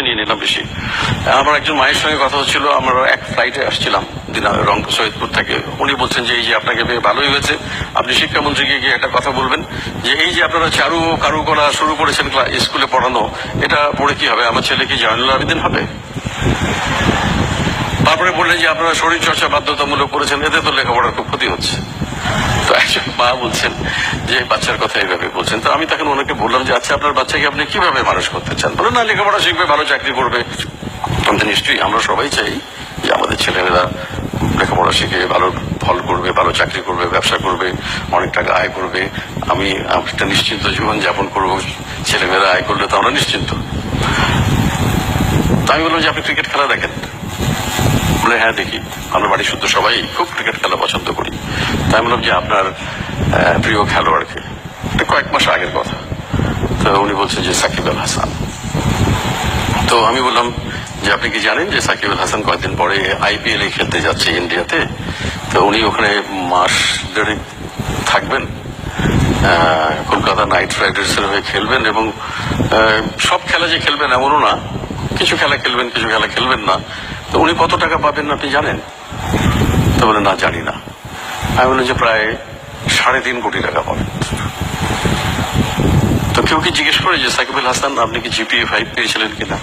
নিয়ে নিলাম বেশি। আমার একজন মায়ের সঙ্গে কথা হচ্ছিল, আমরা এক ফ্লাইটে আসছিলাম রংপুর সৈয়দপুর থেকে। উনি বলছেন যে এই যে আপনাকে পেয়ে ভালোই হয়েছে, আপনি শিক্ষামন্ত্রীকে গিয়ে একটা কথা বলবেন যে এই যে আপনারা কারুকলা শুরু করেছেন স্কুলে পড়ানো, এটা পড়ে কি হবে, আমার ছেলে কি জয়নুল আবেদিন হবে? তারপরে বললেন যে আপনারা শরীর চর্চা বাধ্যতামূলক করেছেন, এতে তো লেখাপড়ার খুব ক্ষতি হচ্ছে। তো একজন মা বলছেন যে বাচ্চার কথা এইভাবে বলছেন। তো আমি তখন ওনাকে বললাম যে আচ্ছা, আপনার বাচ্চাকে আপনি কিভাবে মানুষ করতে চান? বলে না, লেখাপড়া শিখবে, ভালো চাকরি করবে। নিশ্চয়ই আমরা সবাই চাই যে আমাদের ছেলেমেয়েরা লেখাপড়া শিখে ভালো ফল করবে, ভালো চাকরি করবে, ব্যবসা করবে, অনেক টাকা আয় করবে। আমি একটা নিশ্চিন্ত জীবন যাপন করবো, ছেলেমেয়েরা আয় করলে তো আমরা নিশ্চিন্ত। তো আমি বললাম যে আপনি ক্রিকেট খেলা দেখেন? বলে হ্যাঁ দেখি, আমরা বাড়ি শুদ্ধ সবাই খুব ক্রিকেট খেলা পছন্দ করি। তাই বললাম যে আপনার প্রিয় খেলোয়াড়কে? কয়েক মাস আগের কথা। তো উনি বলছেন যে সাকিব আল হাসান। তো আমি বললাম যে আপনি কি জানেন যে সাকিব আল হাসান কয়েকদিন পরে IPL এ খেলতে যাচ্ছে ইন্ডিয়াতে? তো উনি ওখানে মাস দেড়েক থাকবেন, কলকাতা নাইট রাইডার্সের হয়ে খেলবেন, এবং সব খেলা যে খেলবেন এমনও না, কিছু খেলা খেলবেন, কিছু খেলা খেলবেন না। তো উনি কত টাকা পাবেন আপনি জানেন? তো বলে না, জানি না। আমি বললাম যে প্রায় 3.5 কোটি টাকা পাবেন। তো কেউ কি জিজ্ঞেস করে যে সাকিব আল হাসান আপনি কি GPA 5 পেয়েছিলেন কিনা?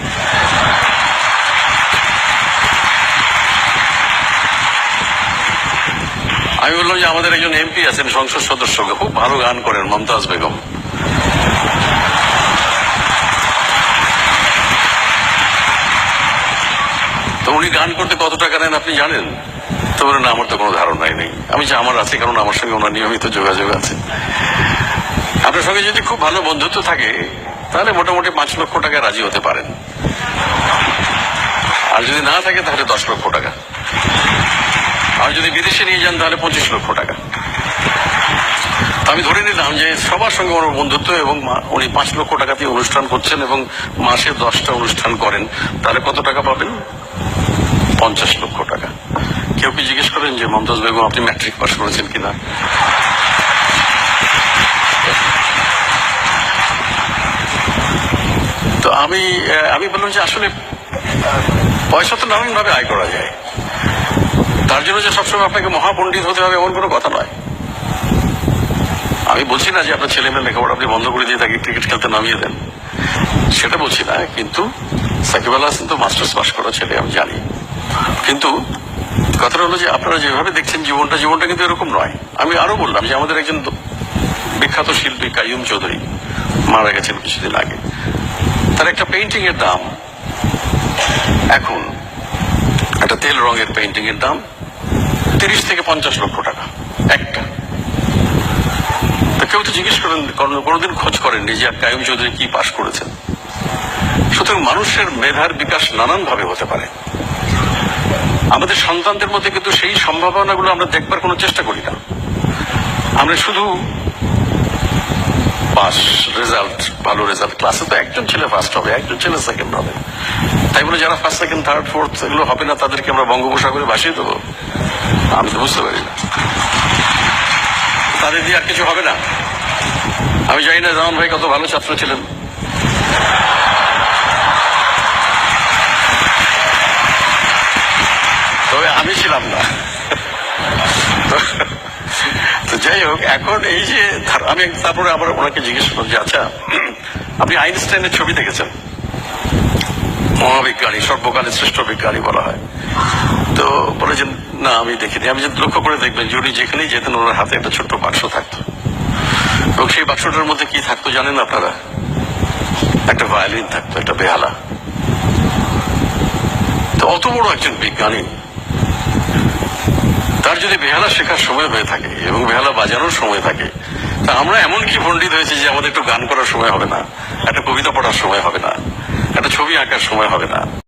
আমি বললাম যে আমাদের একজন MP আছেন, সংসদ সদস্য, খুব ভালো গান করেন, মমতাজ বেগম। তো উনি গান করতে কত টাকা নেন আপনি জানেন? তো বলে না, আমার তো কোনো ধারণাই নেই। আমি যে আমার আছে, কারণ আমার সঙ্গে ওনার নিয়মিত যোগাযোগ আছে। আপনার সঙ্গে যদি খুব ভালো বন্ধুত্ব থাকে তাহলে মোটামুটি 5 লক্ষ টাকা রাজি হতে পারেন, আর যদি না থাকে তাহলে 10 লক্ষ টাকা, আর যদি বিদেশে নিয়ে যান তাহলে 25 লক্ষ টাকা। আমি ধরে নিলাম যে সবার সঙ্গে ওনার বন্ধুত্ব, এবং উনি 5 লক্ষ টাকা দিয়ে অনুষ্ঠান করছেন এবং মাসে 10টা অনুষ্ঠান করেন, তাহলে কত টাকা পাবেন? 50 লক্ষ টাকা। কেউ কি জিজ্ঞেস করেন যে মমতাজ বেগম আপনি ম্যাট্রিক পাস করেছেন কিনা? তো আমি বললাম যে আসলে পয়সা তো নানান ভাবে আয় করা যায়, তার জন্য যে সবসময় আপনাকে মহাপণ্ডিত হতে হবে এমন কোনো কথা নয়। আমি বলছি না যে আপনার ছেলে মেয়ের লেখাপড়া আপনি বন্ধ করে দিয়ে তাকে ক্রিকেট খেলতে নামিয়ে দেন, সেটা বলছি না। কিন্তু সাকিব আল হাসান তো মাস্টার্স পাস করা ছেলে, আমি জানি। কিন্তু কথাটা হলো যে আপনারা যেভাবে দেখছেন জীবনটা কিন্তু এরকম নয়। আমি আরো বললাম যে আমাদের একজন বিখ্যাত শিল্পী কাইয়ুম চৌধুরী মারা গেছেন কিছুদিন আগে। তার একটা পেইন্টিং এর দাম এখন, একটা তেল রঙের পেইন্টিং এর দাম 30 থেকে 50 লক্ষ টাকা একটা। কেউ তো জিজ্ঞেস করেন, কোনোদিন খোঁজ করেননি যে কাইয়ুম চৌধুরী কি পাশ করেছেন? সুতরাং মানুষের মেধার বিকাশ নানান ভাবে হতে পারে। আমাদের সন্তানদের মধ্যে কিন্তু সেই সম্ভাবনাগুলো আমরা দেখবার কোনো চেষ্টা করি না। আমরা শুধু পাস, রেজাল্ট, ভালো রেজাল্ট, ক্লাসে তো একজন ছেলে ফার্স্ট হবে, একজন ছেলে সেকেন্ড হবে, তাই বলে যারা ফার্স্ট, সেকেন্ড, থার্ড, ফোর্থ এগুলো হবে না তাদেরকে আমরা বঙ্গোপসাগরে ভাসিয়ে দেবো? আমি তো বুঝতে পারি না। তাদের দিয়ে আর কিছু হবে না। আমি জানি না জামান ভাই কত ভালো ছাত্র ছিলেন, তবে আমি ছিলাম না। তো যাই হোক, এখন এই যে আমি তারপরে আবার ওনাকে জিজ্ঞেস করলাম যে আচ্ছা, আপনি আইনস্টাইনের ছবি দেখেছেন? মহাবিজ্ঞানী, সর্বকালের শ্রেষ্ঠ বিজ্ঞানী বলা হয়। তো বলেছেন না, আমি দেখিনি। আমি যদি লক্ষ্য করে দেখবেন যে উনি যেখানেই যেতেন ওনার হাতে একটা ছোট্ট বাক্স থাকতো, এবং সেই বাক্সটার মধ্যে কি থাকতো জানেন আপনারা? একটা ভায়োলিন থাকতো, একটা বেহালা। তো অত বড় একজন বিজ্ঞানী, তার যদি বেহালা শেখার সময় হয়ে থাকে এবং বেহালা বাজানোর সময় থাকে, তা আমরা এমন কি পণ্ডিত হয়েছি যে আমাদের একটু গান করার সময় হবে না, একটা কবিতা পড়ার সময় হবে না, একটা ছবি আঁকার সময় হবে না?